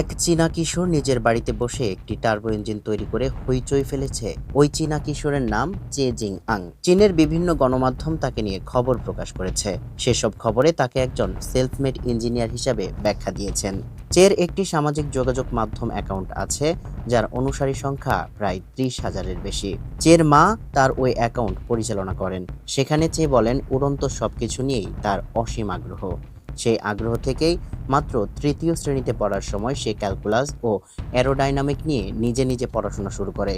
এক চীনা কিশোর নিজের বাড়িতে বসে একটি টার্বো ইঞ্জিন তৈরি করে হইচই ফেলেছে। ওই চীনা কিশোরের নাম চে জিং আং। চীনের বিভিন্ন গণমাধ্যম তাকে নিয়ে খবর প্রকাশ করেছে। সেসব খবরে তাকে একজন সেলফ মেড ইঞ্জিনিয়ার হিসাবে ব্যাখ্যা দিয়েছেন। চের একটি সামাজিক যোগাযোগ মাধ্যম অ্যাকাউন্ট আছে, যার অনুসারী সংখ্যা প্রায় 30,000-এর বেশি। চের মা তার ওই অ্যাকাউন্ট পরিচালনা করেন। সেখানে চে বলেন উড়ন্ত সবকিছু নিয়েই তার অসীম আগ্রহ। সেই আগ্রহ থেকেই মাত্র তৃতীয় শ্রেণীতে পড়ার সময় সে ক্যালকুলাস ও অ্যারোডাইনামিক নিয়ে নিজে নিজে পড়াশোনা শুরু করে।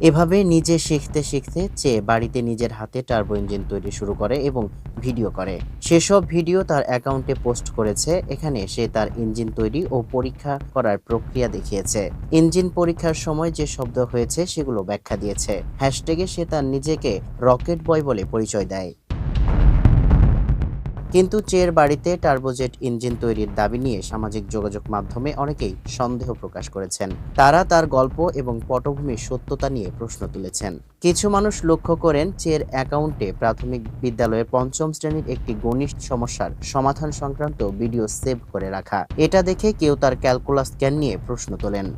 এভাবে নিজে শিখতে শিখতে চে বাড়িতে নিজের হাতে টার্বো ইঞ্জিন তৈরি শুরু করে এবং ভিডিও করে। সেসব ভিডিও তার অ্যাকাউন্টে পোস্ট করেছে। এখানে সে তার ইঞ্জিন তৈরি ও পরীক্ষা করার প্রক্রিয়া দেখিয়েছে। ইঞ্জিন পরীক্ষার সময় যে শব্দ হয়েছে সেগুলো ব্যাখ্যা দিয়েছে। হ্যাশট্যাগে সে তার নিজেকে রকেট বয় বলে পরিচয় দেয়। কিন্তু চের বাড়িতে টার্বোজেট ইঞ্জিন তৈরির দাবি নিয়ে সামাজিক যোগাযোগ মাধ্যমে অনেকেই সন্দেহ প্রকাশ করেছেন। তারা তার গল্প এবং পটভূমির সত্যতা নিয়ে প্রশ্ন তুলেছেন। কিছু মানুষ লক্ষ্য করেন চের অ্যাকাউন্টে প্রাথমিক বিদ্যালয়ের 5ম শ্রেণীর একটি গণিত সমস্যার সমাধান সংক্রান্ত ভিডিও সেভ করে রাখা। এটা দেখে কেউ তার ক্যালকুলাস জ্ঞান নিয়ে প্রশ্ন তোলেন।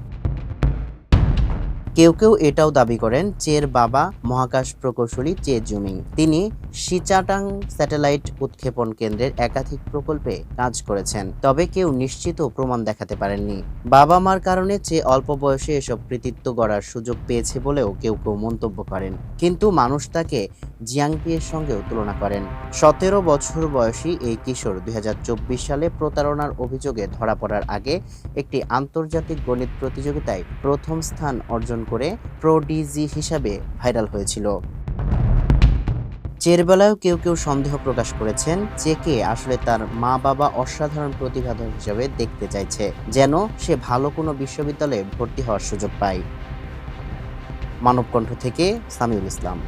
কেউ কেউ এটাও দাবি করেন চের বাবা মহাকাশ প্রকৌশলী চে জুমিং। তিনি শিচাটাং স্যাটেলাইট উৎক্ষেপণ কেন্দ্রের একাধিক প্রকল্পে কাজ করেছেন, তবে কেউ নিশ্চিত প্রমাণ দেখাতে পারেননি। বাবা মার কারণে চে অল্প বয়সে এসব কৃতিত্ব গড়ার সুযোগ পেয়েছে বলেও কেউ কেউ মন্তব্য করেন। কিন্তু মানুষ তাকে জিয়াংপিয়ের সঙ্গেও তুলনা করেন। 17 বছর বয়সী এই কিশোর 2024 সালে প্রতারণার অভিযোগে ধরা পড়ার আগে একটি আন্তর্জাতিক গণিত প্রতিযোগিতায় প্রথম স্থান অর্জন করে প্রোডিজি হিসাবে ভাইরাল হয়েছিল। চের বেলায়ও কেউ কেউ সন্দেহ প্রকাশ করেছেন চেকে আসলে তার মা বাবা অসাধারণ প্রতিভাধর হিসেবে দেখতে চাইছে, যেন সে ভালো কোনো বিশ্ববিদ্যালয়ে ভর্তি হওয়ার সুযোগ পায়। মানবকণ্ঠ থেকে সামিউল ইসলাম।